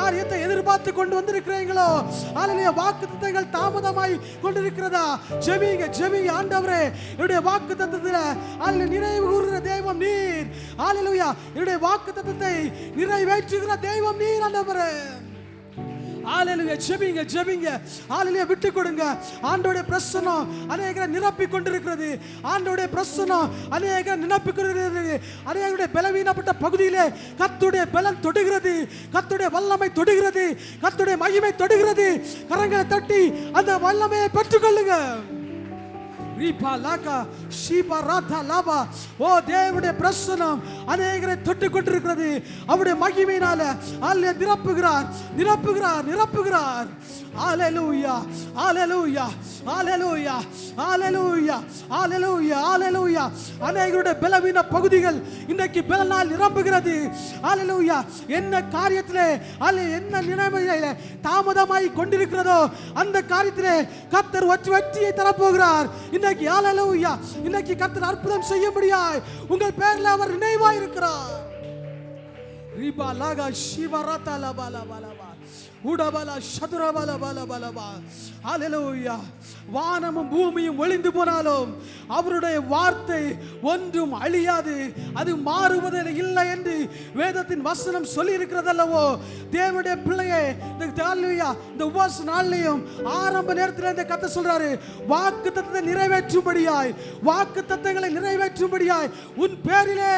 காரியத்தை எதிர்பார்த்து கொண்டு வந்திருக்கிறீங்களோ, ஹalleluya, வாக்குத்தத்தங்கள் தாமதமாய் கொண்டிருக்கிறதா, ஜெபிங்க ஜெபிங்க. ஆண்டவரே, என்னுடைய வாக்குத்தத்தத்திலே ஹalleluya நிறைவு கூறுகிற தெய்வம் நீர். ஹalleluya, என்னுடைய வாக்குத்தத்தத்தை நிறைவேற்றுகிற தெய்வம் நீர் ஆண்டவரே. ஹalleluya, ஜெபிங்க ஜெபிங்க. ஹalleluya, விட்டு கொடுங்க. ஆண்டவருடைய பிரசன்னம் அநேகரை நிரப்பி கொண்டிருக்கிறது. ஆண்டவருடைய பிரசன்னம் அநேகரை நிரப்பி கொண்டிருக்கிறது. அநேகருடைய பலவீனப்பட்ட பகுதியிலே கர்த்தருடைய பலன் தொடுகிறது, கர்த்தருடைய வல்லமை தொடுகிறது, கர்த்தருடைய மகிமை தொடுகிறது. கரங்களை தட்டி அந்த வல்லமையை பெற்றுக்கொள்ளுங்க. ஓ, தேவனுடைய பிரசன்னம் அநேகரை தொட்டு கொண்டிருக்கிறது. அவருடைய மகிமையினால அல்ல நிரப்புகிறார் நிரப்புகிறார் நிரப்புகிறார். ஹalleluya ஹalleluya ஹalleluya ஹalleluya ஹalleluya ஹalleluya. அநேகருடைய பலவீன பகுதிகள் இன்றைக்கு பலனால் நிரம்புகிறது. ஹalleluya. என்ன காரியத்திலே என்ன நிலைமையிலே தாமதமாய் கொண்டிருக்கிறதோ அந்த காரியத்திலே கர்த்தர் வெற்றியை தரப்போகிறார் இன்னைக்கு. ஹalleluya. இன்னைக்கு கர்த்தர் அற்புதம் செய்ய முடியாய் உங்கள் பேரில் அவர் நினைவாய் இருக்கிறார். ரிபா லாகா சிவரதா லபா லபா லபா உடபல சதுரபல பல பலபா. ஹalleluya. வானமும் பூமியும் ஒளிந்து போனாலும் அவருடைய வார்த்தை ஒன்றும் அழியாது, அது மாறுவதே இல்லை என்று வேதத்தின் வசனம் சொல்லி இருக்கிறதல்லவோ. தேவனுடைய பிள்ளையே, இந்த உபவாச நாள்லையும் ஆரம்ப நேரத்தில் இந்த கதை சொல்றாரு, வாக்கு தத்தத்தை நிறைவேற்றும்படியாய், வாக்கு தத்தங்களை நிறைவேற்றும்படியாய் உன் பேரிலே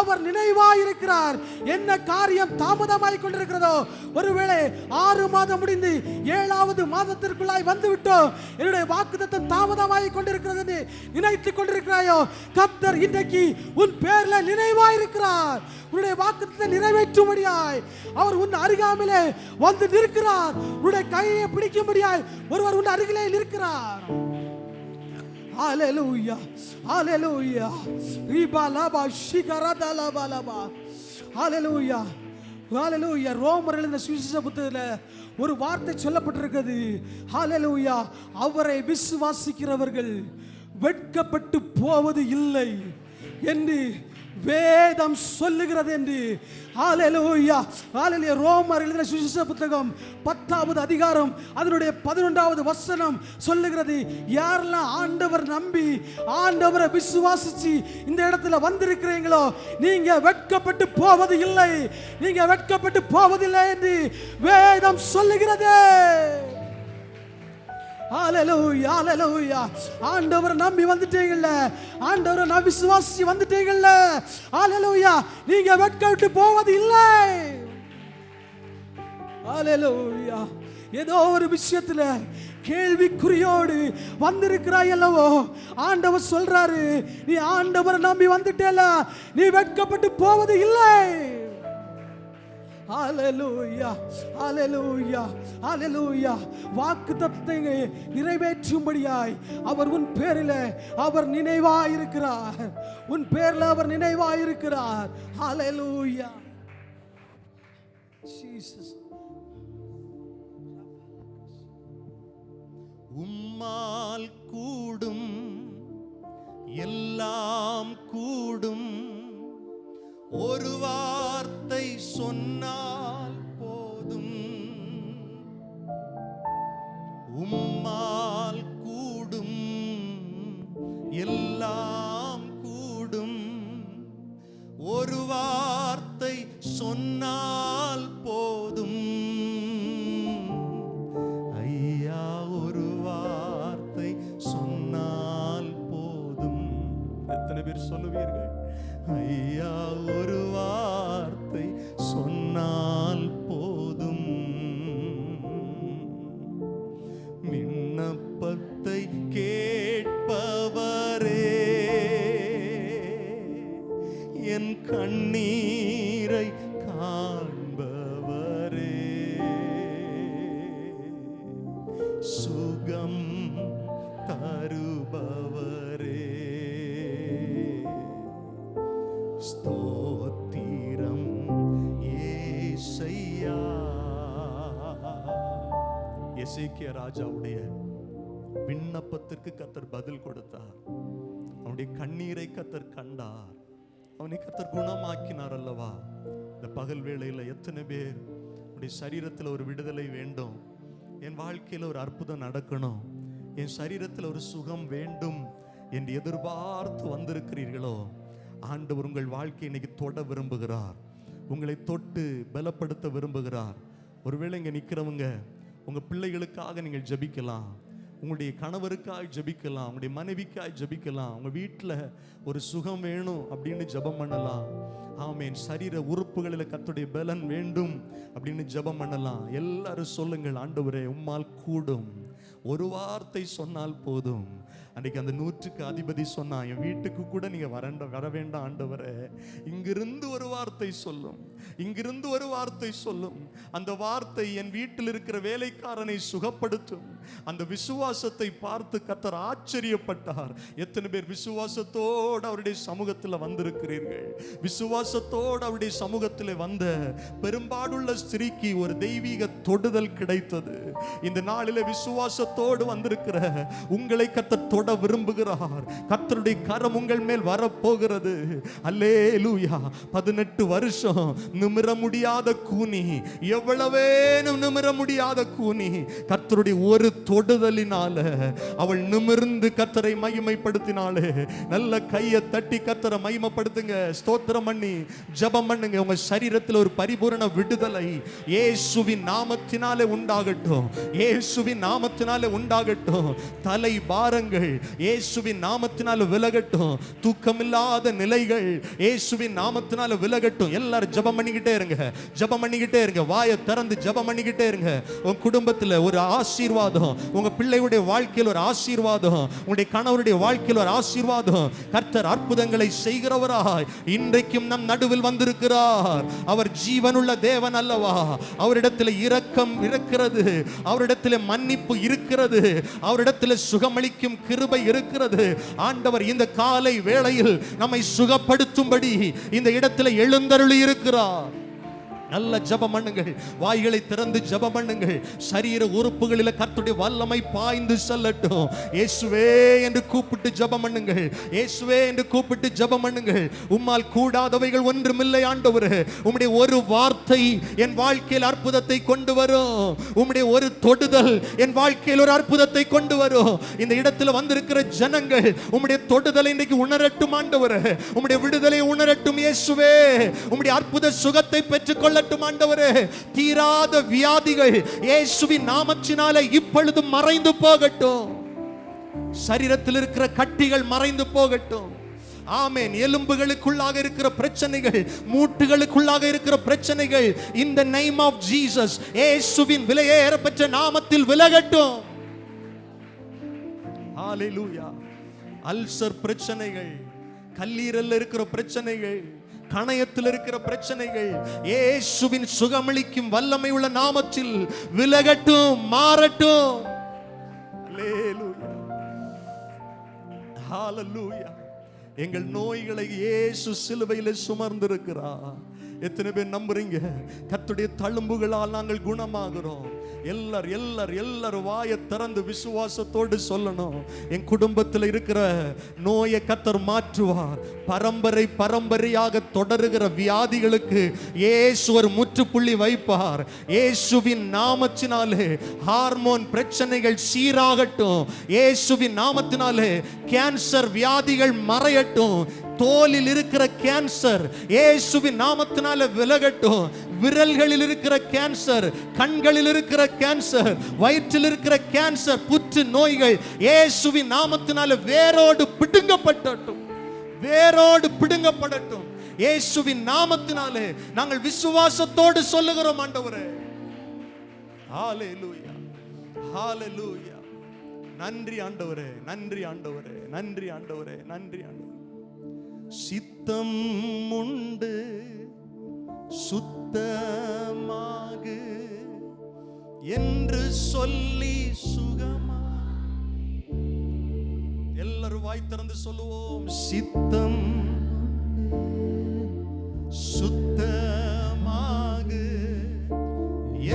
அவர் நினைவாய் இருக்கிறார். என்ன காரியம் தாமதமாய் கொண்டிருக்கிறதோ, ஒருவேளை 6 மாதம் முடிந்து 7வது மாதத்திற்குள்ளாய் வந்து விட்டோம், என்னுடைய வாக்குத்தத்தம் தாமதமாய் கொண்டிருக்கிறது நினைத்துக் கொண்டிருக்கிறாயோ, கர்த்தர் இன்றைக்கு உன் பேர்ல நினைவாய் இருக்கிறார். உன்னுடைய வாக்குத்தத்தத்தை நிறைவேற்றும்படியாய் அவர் உன் அருகாமையிலே வந்து நிற்கிறார். உன்னுடைய கையை பிடிக்கும்படியாய் ஒருவர் உன் அருகிலே நிற்கிறார். ஹalleluya ஹalleluya. ரிபா லபா ஷிகரதா லபா லபா. ஹalleluya ஹalleluya. ரோமர் எழுதின சுவிசேஷ புத்தகத்தில் ஒரு வார்த்தை சொல்லப்பட்டிருக்கிறது. ஹalleluya. அவரை விசுவாசிக்கிறவர்கள் வெட்கப்பட்டு போவது இல்லை என்று வேதம் சொல்லுகிறது என்று. ஹalleluya ஹalleluya. ரோமர் எழுதின சுவிசேஷ புத்தகம் 10வது அதிகாரம் அதனுடைய 11வது வசனம் சொல்லுகிறது, யாரெல்லாம் ஆண்டவர் நம்பி ஆண்டவரை விசுவாசிச்சு இந்த இடத்துல வந்திருக்கிறீங்களோ, நீங்க வெட்கப்பட்டு போவது இல்லை, நீங்க வெட்கப்பட்டு போவதில்லை என்று வேதம் சொல்லுகிறது. ஹalleluya ஹalleluya. ஆண்டவரை நம்பி வந்துட்டீங்கல்ல, ஆண்டவரை நம்பி விசுவாசி வந்துட்டீங்கல்ல, ஹalleluya, நீங்க வெட்கப்பட்டு போவது இல்லை. ஹalleluya. ஏதோ ஒரு விஷயத்துல கேள்விக்குறியோடு வந்திருக்கிறாய் அல்லவோ, ஆண்டவர் சொல்றாரு, நீ ஆண்டவரை நம்பி வந்துட்டேல, நீ வெட்கப்பட்டு போவது இல்லை. ஹalleluya ஹalleluya ஹalleluya. வாக்குத்தத்தத்தை நிறைவேற்றும்படியாய் அவர் உன் பேரில் அவர் நினைவாய் இருக்கிறார். உன் பேரில் அவர் நினைவாய் இருக்கிறார். ஹalleluya. ஜீசஸ். உம்மால் கூடும் எல்லாம் கூடும், ஒரு வார்த்தை சொன்னால் போதும். உம்மால் கூடும் எல்லாம் கூடும், ஒரு வார்த்தை சொன்னால் போதும். ஐயா, ஒரு வார்த்தை சொன்னால் போதும். எத்தனை பேர் சொல்லுவீர்கள்? ஐயா, ஒரு வார்த்தை சொன்னால் போதும். விண்ணப்பத்தை கேட்பவரே, என் கண்ணீரை காண்பவரே, சுகம் தருபவரே, ஸ்தோத்திரம் ஏசையா. எசேக்கியா ராஜாவுடைய விண்ணப்பத்திற்கு கர்த்தர் பதில் கொடுத்தார். அவனுடைய கண்ணீரை கர்த்தர் கண்டார். அவனை கர்த்தர் குணமாக்கினார் அல்லவா. இந்த பகல் வேளையில் எத்தனை பேர் உடைய சரீரத்தில் ஒரு விடுதலை வேண்டும், என் வாழ்க்கையில் ஒரு அற்புதம் நடக்கணும், என் சரீரத்தில் ஒரு சுகம் வேண்டும் என்று எதிர்பார்த்து வந்திருக்கிறீர்களோ, ஆண்டவர் உங்கள் வாழ்க்கை இன்னைக்கு தொட விரும்புகிறார், உங்களை தொட்டு பலப்படுத்த விரும்புகிறார். ஒருவேளை இங்கே நிற்கிறவங்க உங்கள் பிள்ளைகளுக்காக நீங்கள் ஜெபிக்கலாம், உங்களுடைய கணவருக்காக ஜெபிக்கலாம், உங்களுடைய மனைவிக்காக ஜெபிக்கலாம், உங்கள் வீட்டில் ஒரு சுகம் வேணும் அப்படின்னு ஜெபம் பண்ணலாம். ஆமேன். சரீர உறுப்புகளில் கர்த்தருடைய பலன் வேண்டும் அப்படின்னு ஜெபம் பண்ணலாம். எல்லாரும் சொல்லுங்கள், ஆண்டவரே உம்மால் கூடும், ஒரு வார்த்தை சொன்னால் போதும். அன்றைக்கு அந்த 100க்கு அதிபதி சொன்னான், என் வீட்டுக்கு கூட நீங்க வர வேண்டாம் ஆண்டவரே, இங்கிருந்து ஒரு வார்த்தை சொல்லும், இங்கிருந்து ஒரு வார்த்தை சொல்லும், அந்த வார்த்தை என் வீட்டில் இருக்கிற வேலைக்காரனை சுகப்படுத்தும். அந்த விசுவாசத்தை பார்த்து கர்த்தர் ஆச்சரியப்பட்டார். எத்தனை பேர் விசுவாசத்தோடு அவருடைய சமூகத்தில் வந்திருக்கிறீர்கள்? விசுவாசத்தோடு அவருடைய சமூகத்தில் வந்த பெரும்பாடுள்ள ஸ்திரீக்கு ஒரு தெய்வீக தொடுதல் கிடைத்தது. இந்த நாளில் விசுவாசத்தோடு வந்திருக்கிற உங்களை கர்த்தர் தொட விரும்புகிறார். கர்த்தருடைய கரம் உங்கள் மேல் வரப்போகிறது. அல்லேலூயா. 18 வருஷம் நிமிர முடியாத கூனி, எவ்வளவேனும் நிமிர முடியாத கூனி, கர்த்தருடைய ஒரு தொடுதலினால அவள் நிமிர்ந்து கர்த்தரை மகிமைப்படுத்தினாளே. நல்ல கையை தட்டி கர்த்தரை மகிமைப்படுத்துங்க, ஸ்தோத்திரம் பண்ணி ஜெபம் பண்ணுங்க. உங்க சரீரத்தில் ஒரு பரிபூரண விடுதலை இயேசுவின் நாமத்தினாலே உண்டாகட்டும், இயேசுவின் நாமத்தினாலே உண்டாகட்டும். தலை பாரங்கள் இயேசுவின் நாமத்தினால விலகட்டும், தூக்கமில்லாத நிலைகள் இயேசுவின் நாமத்தினால விலகட்டும். எல்லாரும் ஜெபம் பண்ணிக்கிட்டே இருங்க, ஜெபம் பண்ணிக்கிட்டே இருங்க, வாயை திறந்து ஜெபம் பண்ணிக்கிட்டே இருங்க. உங்க குடும்பத்தில் ஒரு ஆசீர்வாதம், உங்க பிள்ளையுடைய வாழ்க்கையில் ஒரு ஆசீர்வாதம், உங்களுடைய கணவருடைய வாழ்க்கையில் ஒரு ஆசீர்வாதம். கர்த்தர் அற்புதங்களை செய்கிறவராய் இன்றைக்கும் நம் நடுவில் வந்திருக்கிறார். அவர் ஜீவனுள்ள தேவன் அல்லவா? அவரிடத்தில் இரக்கம் இருக்கிறது, அவரிடத்தில் மன்னிப்பு இருக்கிறது, அவரிடத்தில் சுகமளிக்கும் கிருபை இருக்கிறது. ஆண்டவர் இந்த காலை வேளையில் நம்மை சுகப்படுத்தும்படி இந்த இடத்தில் எழுந்தருளி இருக்கிறார். நல்ல ஜெபம் பண்ணுங்கள், வாய்களை திறந்து ஜெபம் பண்ணுங்கள். சரீர உறுப்புகளில் கர்த்தருடைய வல்லமை பாய்ந்து செல்லட்டும். இயேசுவே என்று கூப்பிட்டு ஜெபம் பண்ணுங்கள், இயேசுவே என்று கூப்பிட்டு ஜெபம் பண்ணுங்கள். உம்மால் கூடாதவைகள் ஒன்றுமில்லை ஆண்டவரே. உம்முடைய ஒரு வார்த்தை என் வாழ்க்கையில் அற்புதத்தை கொண்டு வரும், உம்முடைய ஒரு தொடுதல் என் வாழ்க்கையில் ஒரு அற்புதத்தை கொண்டு வரும். இந்த இடத்துல வந்திருக்கிற ஜனங்கள் உம்முடைய தொடுதலை இன்றைக்கு உணரட்டும் ஆண்டவரே, உம்முடைய விடுதலை உணரட்டும் இயேசுவே. உம்முடைய அற்புத சுகத்தை பெற்றுக்கொள்ள ஆண்டவரே. தீராத வியாதிகள் இயேசுவின் நாமத்தினாலே இப்பொழுது மறைந்து போகட்டும். சரீரத்தில் இருக்கிற கட்டிகள் மறைந்து போகட்டும். ஆமென். எலும்புகளுக்குள்ளாக இருக்கிற பிரச்சனைகள், மூட்டுகளுக்குள்ளாக இருக்கிற பிரச்சனைகள் in the name of Jesus இயேசுவின் விலையேறப்பெற்ற நாமத்தில் விலகட்டும். ஹalleluya. அல்சர் பிரச்சனைகள், கல்லீரல்ல இருக்கிற பிரச்சனைகள், கணையத்தில் இருக்கிற பிரச்சனைகள் இயேசுவின் சுகமளிக்கும் வல்லமை உள்ள நாமத்தில் விலகட்டும், மாறட்டும். அல்லேலூயா, ஹalleluya. எங்கள் நோய்களை இயேசு சிலுவையில் சுமர்ந்திருக்கிறார். எத்தனை பேர் நம்புறீங்க? கர்த்தருடைய தழும்புகளால் நாங்கள் குணமாகிறோம். எல்லாரும் வாயை திறந்து விசுவாசத்தோடு சொல்லணும், என் குடும்பத்தில் இருக்கிற நோயை கர்த்தர் மாற்றுவார். பரம்பரையாக தொடருகிற வியாதிகளுக்கு இயேசு ஒரு முற்றுப்புள்ளி வைப்பார். இயேசுவின் நாமத்தினாலே ஹார்மோன் பிரச்சனைகள் சீராகட்டும். இயேசுவின் நாமத்தினாலே கேன்சர் வியாதிகள் மறையட்டும். தோலில் இருக்கிற கேன்சர் இயேசுவின் நாமத்தினால விலகட்டும். விரல்களில் இருக்கிற கேன்சர், கண்களில் இருக்கிற கேன்சர், வயிற்றில் இருக்கிற கேன்சர், புற்று நோய்கள் இயேசுவின் நாமத்தினால வேரோடு பிடுங்கப்படட்டும், வேரோடு பிடுங்கப்படட்டும். இயேசுவின் நாமத்தினாலே நாங்கள் விசுவாசத்தோடு சொல்லுகிறோம் ஆண்டவரே. ஹalleluya, ஹalleluya. நன்றி ஆண்டவரே, நன்றி ஆண்டவரே, நன்றி ஆண்டவரே, நன்றி ஆண்டவரே. சித்தம் உண்டு சுத்தமாகு என்று சொல்லி சுகமா. எல்லாரும் வாய் திறந்து சொல்லுவோம், சித்தம் சுத்தமாகு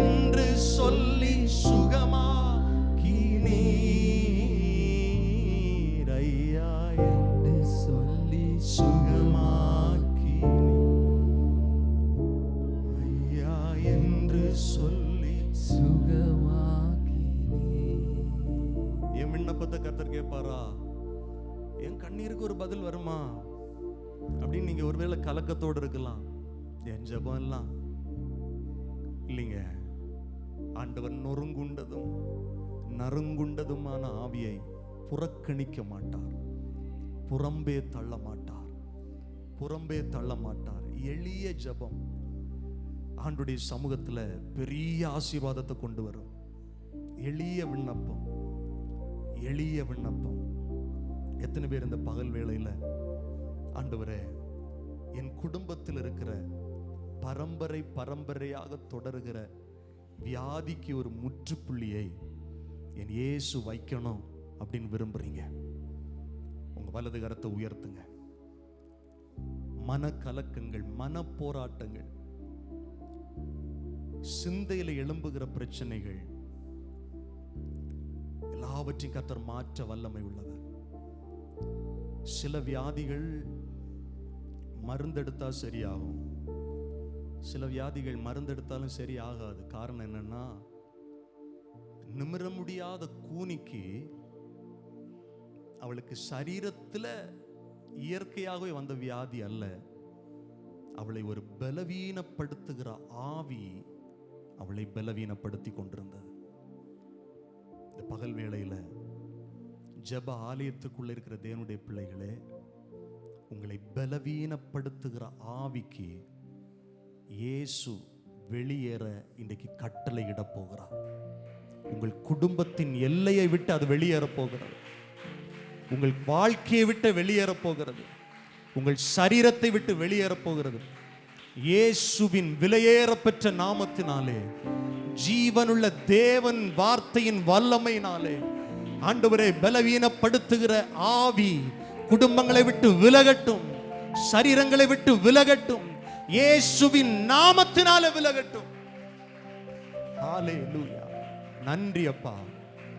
என்று சொல்லி சுகமா சுகமாக்கி ஐயா என்று என் விண்ணப்பத்தை கர்த்தர் கேட்பாரா? என் கண்ணீருக்கு ஒரு பதில் வருமா அப்படின்னு நீங்க ஒருவேளை கலக்கத்தோடு இருக்கலாம். என் ஜெபம் எல்லாம் இல்லைங்க. ஆண்டவர் நொறுங்குண்டதும் நறுங்குண்டதுமான ஆவியை புறக்கணிக்க மாட்டார், புறம்பே தள்ள மாட்டார், புறம்பே தள்ள மாட்டார். எளிய ஜெபம் ஆண்டுடைய சமூகத்துல பெரிய ஆசீர்வாதத்தை கொண்டு வரும். எளிய விண்ணப்பம், எளிய விண்ணப்பம். எத்தனை பேர் இந்த பகல் வேளையில, ஆண்டவரே என் குடும்பத்தில் இருக்கிற பரம்பரை பரம்பரையாக தொடர்கிற வியாதிக்கு ஒரு முற்றுப்புள்ளியை என் இயேசு வைக்கணும் அப்படின்னு விரும்புறீங்க? உங்க வலது கரத்தை உயர்த்துங்க. மனக்கலக்கங்கள், மன போராட்டங்கள், சிந்தையில எழும்புகிற பிரச்சனைகள் எல்லாவற்றையும் கர்த்தர் மாற்ற வல்லமை உள்ளவர். சில வியாதிகள் மருந்தெடுத்தா சரியாகும், சில வியாதிகள் மருந்தெடுத்தாலும் சரி ஆகாது. காரணம் என்னன்னா, நிமிர முடியாத கூனிக்கு அவளுக்கு சரீரத்தில் இயற்கையாகவே வந்த வியாதி அல்ல, அவளை ஒரு பலவீனப்படுத்துகிற ஆவி அவளை பலவீனப்படுத்தி கொண்டிருந்தது. இந்த பகல் வேளையில ஜெப ஆலயத்துக்குள்ள இருக்கிற தேவனுடைய பிள்ளைகளே, உங்களை பலவீனப்படுத்துகிற ஆவிக்கு இயேசு வெளியேற இன்றைக்கு கட்டளை இட போகிறார். உங்கள் குடும்பத்தின் எல்லையை விட்டு அது வெளியேற போகிறது. உங்கள் வாழ்க்கையை விட்டு வெளியேற போகிறது. உங்கள் சரீரத்தை விட்டு வெளியேற போகிறது. இயேசுவின் விலையேற பெற்ற நாமத்தினாலே, ஜீவனுள்ள தேவன் வார்த்தையின் வல்லமையினாலே, ஆண்டவரே பலவீனப்படுத்துகிற ஆவி குடும்பங்களை விட்டு விலகட்டும், சரீரங்களை விட்டு விலகட்டும், இயேசுவின் நாமத்தினாலே விலகட்டும். ஹல்லேலூயா. நன்றி அப்பா,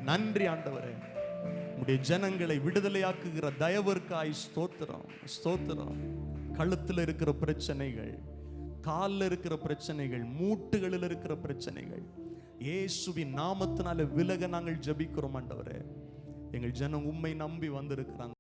நன்றி ஆண்டவரே. உம்முடைய ஜனங்களை விடுதலையாக்குகிற தயவிற்காய் ஸ்தோத்திரம், ஸ்தோத்திரம். கழுத்தில் இருக்கிற பிரச்சனைகள், காலில் இருக்கிற பிரச்சனைகள், மூட்டுகளில் இருக்கிற பிரச்சனைகள் இயேசுவின் நாமத்தினால விலக நாங்கள் ஜெபிக்கிறோம் ஆண்டவரே. எங்கள் ஜனம் உம்மை நம்பி வந்திருக்கிறாங்க.